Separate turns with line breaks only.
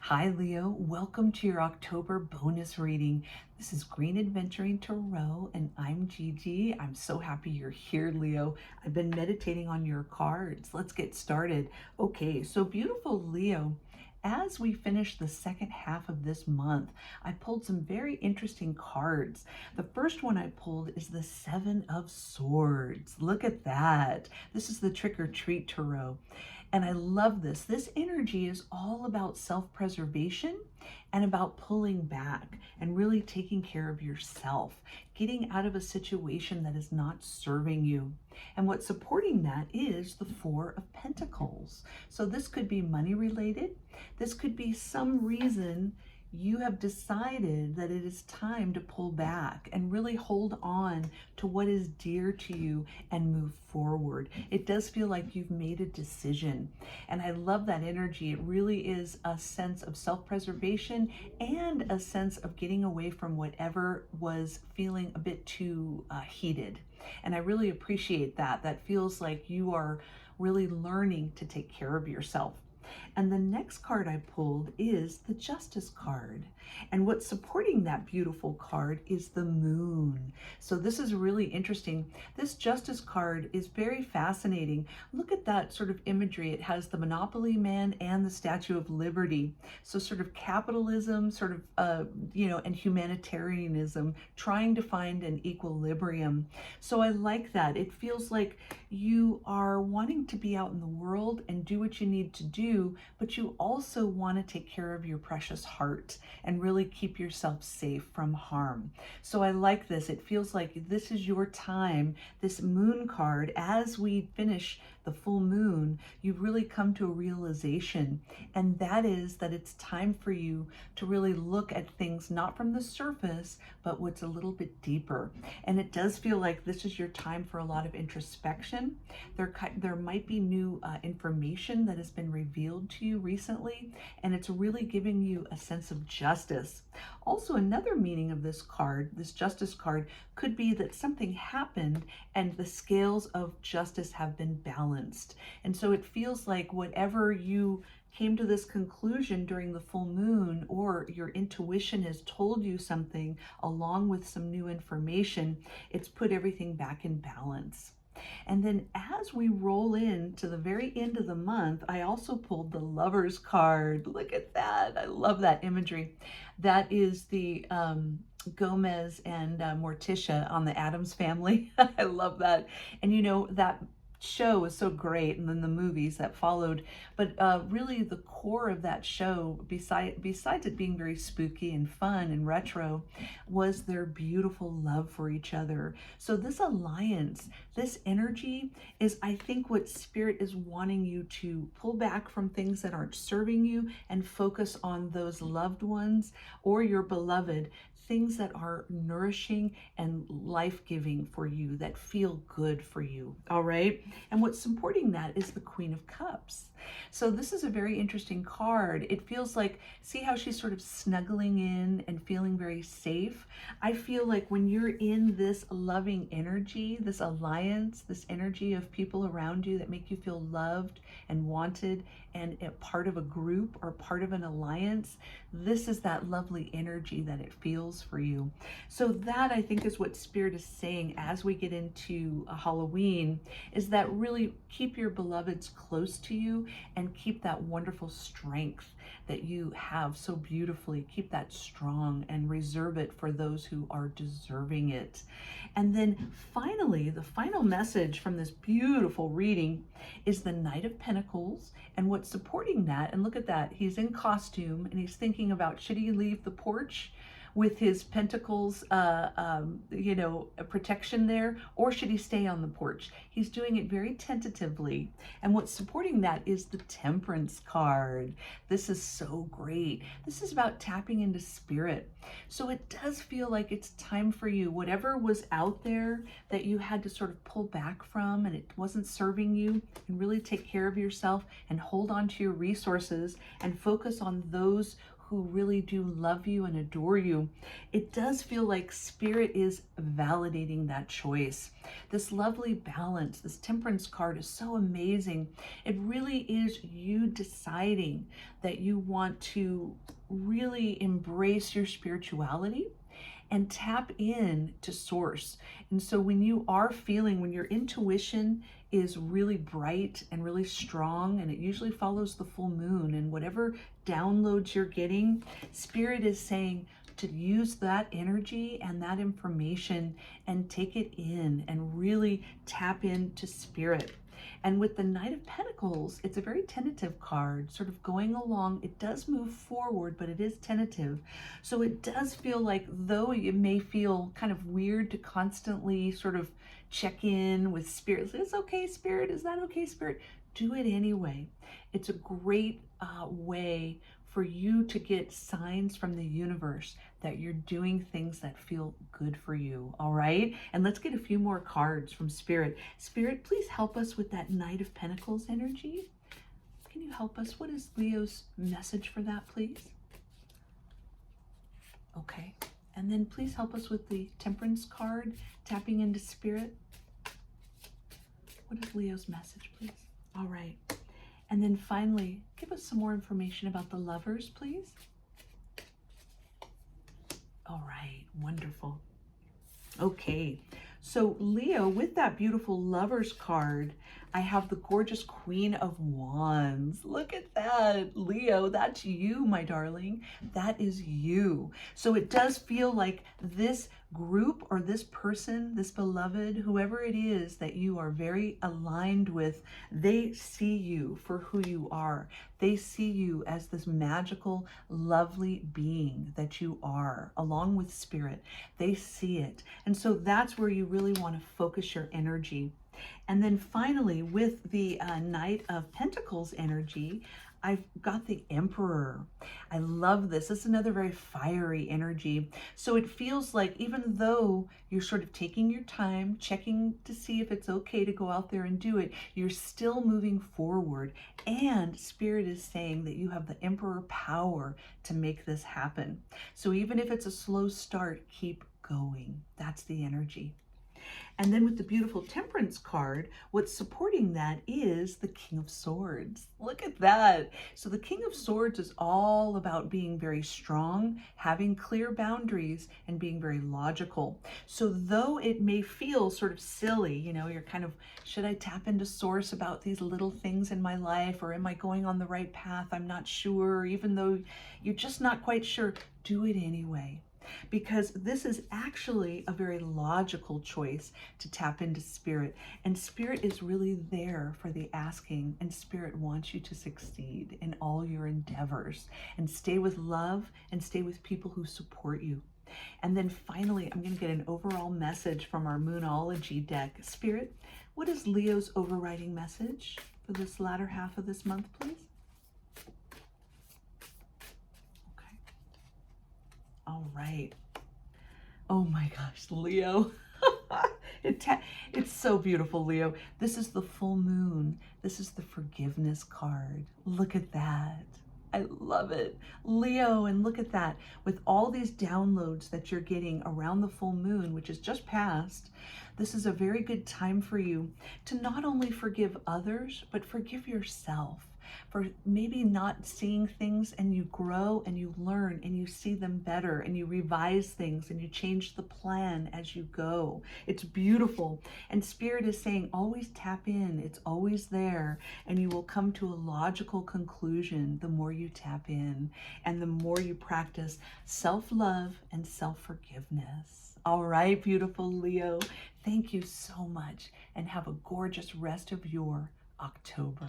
Hi Leo, welcome to your October bonus reading. This is Green Adventuring Tarot and I'm Gigi. I'm so happy you're here, Leo. I've been meditating on your cards. Let's get started. Okay, so beautiful Leo, as we finish the second half of this month, I pulled some very interesting cards. The first one I pulled is the Seven of Swords. Look at that. This is the Trick or Treat Tarot. And I love this. This energy is all about self-preservation and about pulling back and really taking care of yourself, getting out of a situation that is not serving you. And what's supporting that is the Four of Pentacles. So this could be money related. This could be some reason you have decided that it is time to pull back and really hold on to what is dear to you and move forward. It does feel like you've made a decision. And I love that energy. It really is a sense of self-preservation and a sense of getting away from whatever was feeling a bit too heated. And I really appreciate that. That feels like you are really learning to take care of yourself. And the next card I pulled is the Justice card. And what's supporting that beautiful card is the Moon. So this is really interesting. This Justice card is very fascinating. Look at that sort of imagery. It has the Monopoly Man and the Statue of Liberty. So sort of capitalism, sort of, and humanitarianism, trying to find an equilibrium. So I like that. It feels like you are wanting to be out in the world and do what you need to do, but you also want to take care of your precious heart and really keep yourself safe from harm. So I like this. It feels like this is your time. This Moon card, as we finish the full moon, you've really come to a realization, and that is that it's time for you to really look at things not from the surface, but what's a little bit deeper. And it does feel like this is your time for a lot of introspection. There might be new information that has been revealed to you recently, and it's really giving you a sense of justice. Also, another meaning of this card, this Justice card, could be that something happened and the scales of justice have been balanced. And so it feels like whatever you came to this conclusion during the full moon, or your intuition has told you something along with some new information, it's put everything back in balance. And then as we roll in to the very end of the month, I also pulled the Lovers card. Look at that. I love that imagery. That is the Gomez and Morticia on the Addams Family. I love that. And you know, that show was so great, and then the movies that followed, but really the core of that show, besides it being very spooky and fun and retro, was their beautiful love for each other. So this alliance, this energy is, I think, what Spirit is wanting you to pull back from things that aren't serving you and focus on those loved ones or your beloved, things that are nourishing and life-giving for you, that feel good for you, all right? And what's supporting that is the Queen of Cups. So this is a very interesting card. It feels like, see how she's sort of snuggling in and feeling very safe? I feel like when you're in this loving energy, this alliance, this energy of people around you that make you feel loved and wanted and a part of a group or part of an alliance, this is that lovely energy that it feels for you. So that, I think, is what Spirit is saying as we get into Halloween, is that really keep your beloveds close to you and keep that wonderful strength that you have so beautifully. Keep that strong and reserve it for those who are deserving it. And then finally, the final message from this beautiful reading is the Knight of Pentacles, and what's supporting that. And look at that, he's in costume and he's thinking about, should he leave the porch with his pentacles, protection there, or should he stay on the porch? He's doing it very tentatively. And what's supporting that is the Temperance card. This is so great. This is about tapping into Spirit. So it does feel like it's time for you, whatever was out there that you had to sort of pull back from and it wasn't serving you, and really take care of yourself and hold on to your resources and focus on those who really do love you and adore you, it does feel like Spirit is validating that choice. This lovely balance, this Temperance card is so amazing. It really is you deciding that you want to really embrace your spirituality and tap in to source. And so when you are feeling, when your intuition is really bright and really strong, and it usually follows the full moon, and whatever downloads you're getting, Spirit is saying to use that energy and that information and take it in and really tap into Spirit. And with the Knight of Pentacles, it's a very tentative card, sort of going along. It does move forward, but it is tentative. So it does feel like, though it may feel kind of weird to constantly sort of check in with Spirit. Is okay, Spirit? Is that okay, Spirit? Do it anyway. It's a great way for you to get signs from the universe that you're doing things that feel good for you, all right? And let's get a few more cards from Spirit. Spirit, please help us with that Knight of Pentacles energy. Can you help us? What is Leo's message for that, please? Okay. And then please help us with the Temperance card, tapping into Spirit. What is Leo's message, please? All right. And then finally, give us some more information about the Lovers, please. All right, wonderful. Okay, so Leo, with that beautiful Lovers card, I have the gorgeous Queen of Wands. Look at that, Leo, that's you, my darling. That is you. So it does feel like this group or this person, this beloved, whoever it is that you are very aligned with, they see you for who you are. They see you as this magical, lovely being that you are, along with Spirit. They see it. And so that's where you really want to focus your energy. And then finally, with the Knight of Pentacles energy, I've got the Emperor. I love this. This is another very fiery energy. So it feels like even though you're sort of taking your time, checking to see if it's okay to go out there and do it, you're still moving forward. And Spirit is saying that you have the Emperor power to make this happen. So even if it's a slow start, keep going. That's the energy. And then with the beautiful Temperance card, what's supporting that is the King of Swords. Look at that. So the King of Swords is all about being very strong, having clear boundaries, and being very logical. So though it may feel sort of silly, you know, you're kind of, should I tap into Source about these little things in my life, or am I going on the right path? I'm not sure. Even though you're just not quite sure, do it anyway. Because this is actually a very logical choice to tap into Spirit. And Spirit is really there for the asking, and Spirit wants you to succeed in all your endeavors and stay with love and stay with people who support you. And then finally, I'm going to get an overall message from our Moonology deck. Spirit, what is Leo's overriding message for this latter half of this month, please? All right. Oh my gosh, Leo. It's so beautiful, Leo. This is the full moon. This is the forgiveness card. Look at that. I love it. Leo, and look at that. With all these downloads that you're getting around the full moon, which is just passed, this is a very good time for you to not only forgive others, but forgive yourself for maybe not seeing things, and you grow and you learn and you see them better and you revise things and you change the plan as you go. It's beautiful. And Spirit is saying, always tap in. It's always there. And you will come to a logical conclusion the more you tap in and the more you practice self-love and self-forgiveness. All right, beautiful Leo. Thank you so much and have a gorgeous rest of your October.